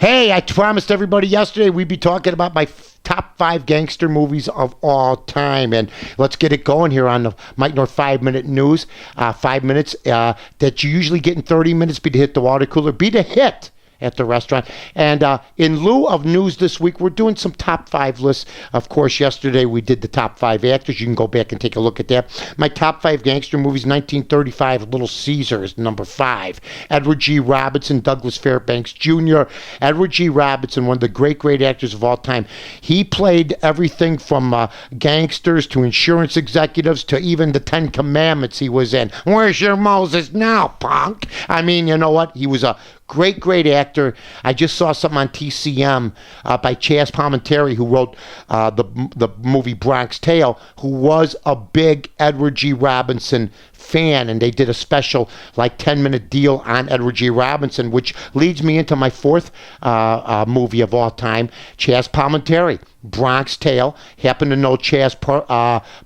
Hey, I promised everybody yesterday we'd be talking about my top 5 gangster movies of all time. And let's get it going here on the Mike North 5-minute news. 5 minutes that you usually get in 30 minutes. Be to hit the water cooler. Be to hit at the restaurant. And in lieu of news this week, we're doing some top 5 lists. Of course, yesterday we did the top 5 actors. You can go back and take a look at that. My top 5 gangster movies, 1935, Little Caesar is number 5. Edward G. Robinson, Douglas Fairbanks Jr. Edward G. Robinson, one of the great actors of all time. He played everything from gangsters to insurance executives to even the 10 Commandments he was in. Where's your Moses now, punk? I mean, you know what? He was a great actor. I just saw something on TCM by Chaz Palminteri, who wrote the movie Bronx Tale, who was a big Edward G. Robinson fan, and they did a special 10-minute deal on Edward G. Robinson, which leads me into my 4th movie of all time, Chaz Palminteri, Bronx Tale. Happen to know Chaz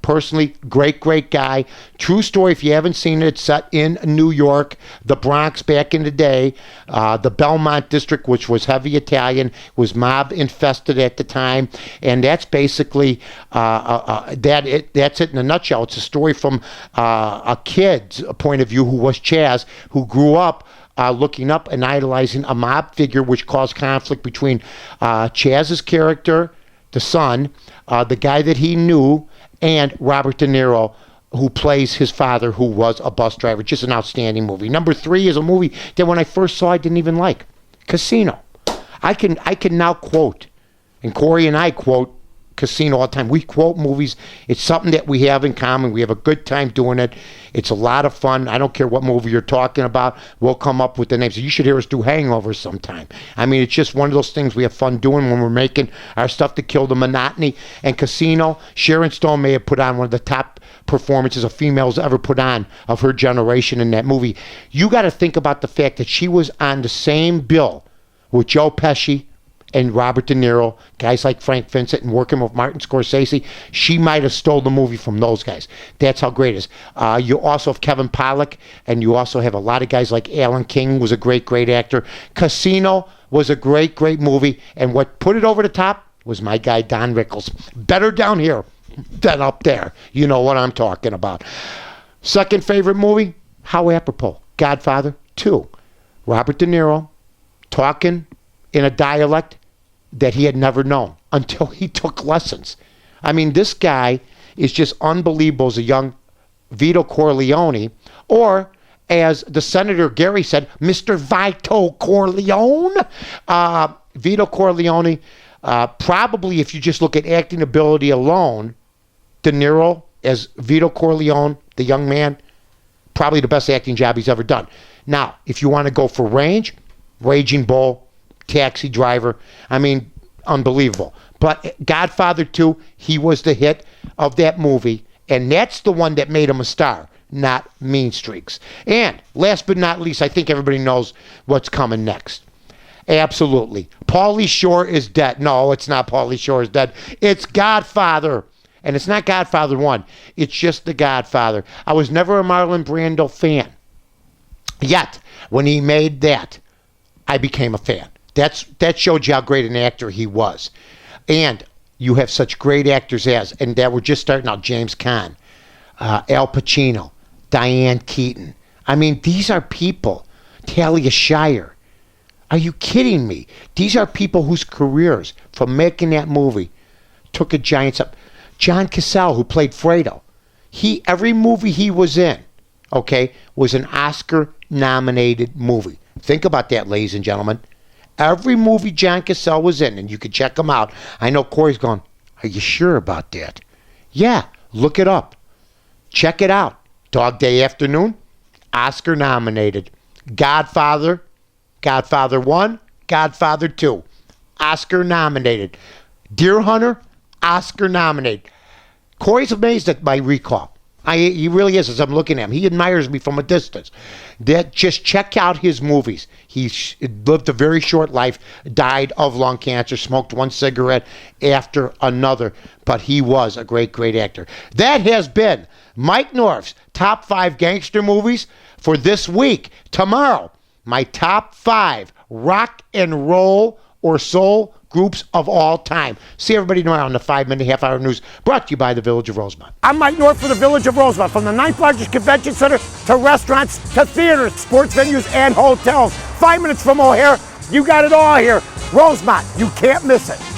personally. Great guy. True story, if you haven't seen it, it's set in New York, the Bronx back in the day. The Belmont district, which was heavy Italian, was mob infested at the time, and that's basically that's it in a nutshell. It's a story from a kid's point of view who was Chaz, who grew up looking up and idolizing a mob figure, which caused conflict between Chaz's character, the son, the guy that he knew, and Robert De Niro, who plays his father, who was a bus driver. Just an outstanding movie. Number 3 is a movie that when I first saw I didn't even like. Casino. I can now quote, and Corey and I quote Casino all the time. We quote movies. It's something that we have in common. We have a good time doing it. It's a lot of fun. I don't care what movie you're talking about. We'll come up with the names. You should hear us do Hangovers sometime. I mean, it's just one of those things we have fun doing when we're making our stuff to kill the monotony. And Casino, Sharon Stone may have put on one of the top performances a female's ever put on of her generation in that movie. You got to think about the fact that she was on the same bill with Joe Pesci and Robert De Niro, guys like Frank Vincent, and working with Martin Scorsese. She might have stole the movie from those guys. That's how great it is. You also have Kevin Pollak, and you also have a lot of guys like Alan King, was a great actor. Casino was a great movie, and what put it over the top was my guy Don Rickles. Better down here than up there. You know what I'm talking about. Second favorite movie, how apropos, Godfather 2. Robert De Niro talking in a dialect that he had never known until he took lessons. I mean, this guy is just unbelievable as a young Vito Corleone, or as the Senator Gary said, Mr. Vito Corleone. Vito Corleone, probably if you just look at acting ability alone, De Niro as Vito Corleone, the young man, probably the best acting job he's ever done. Now, if you want to go for range, Raging Bull, Taxi Driver, I mean, unbelievable. But Godfather 2, he was the hit of that movie, and that's the one that made him a star, not Mean Streaks. And last but not least, I think everybody knows what's coming next. Absolutely. Pauly Shore is dead. No, it's not Pauly Shore is dead. It's Godfather. And it's not Godfather 1. It's just The Godfather. I was never a Marlon Brando fan. Yet, when he made that, I became a fan. That showed you how great an actor he was. And you have such great actors and that were just starting out, James Caan, Al Pacino, Diane Keaton. I mean, these are people, Talia Shire. Are you kidding me? These are people whose careers, from making that movie, took a giant step. John Cassell, who played Fredo, every movie he was in, was an Oscar-nominated movie. Think about that, ladies and gentlemen. Every movie John Cassell was in, and you can check them out. I know Corey's going, are you sure about that? Yeah, look it up. Check it out. Dog Day Afternoon, Oscar nominated. Godfather 1, Godfather 2, Oscar nominated. Deer Hunter, Oscar nominated. Corey's amazed at my recall. He really is, as I'm looking at him. He admires me from a distance. Just check out his movies. He lived a very short life, died of lung cancer, smoked one cigarette after another, but he was a great actor. That has been Mike North's top 5 gangster movies for this week. Tomorrow, my top 5 rock and roll or soul groups of all time. See everybody tomorrow on the 5-minute half-hour news, brought to you by the Village of Rosemont. I'm Mike North for the Village of Rosemont. From the 9th largest convention center to restaurants to theaters, sports venues, and hotels. 5 minutes from O'Hare, you got it all here. Rosemont, you can't miss it.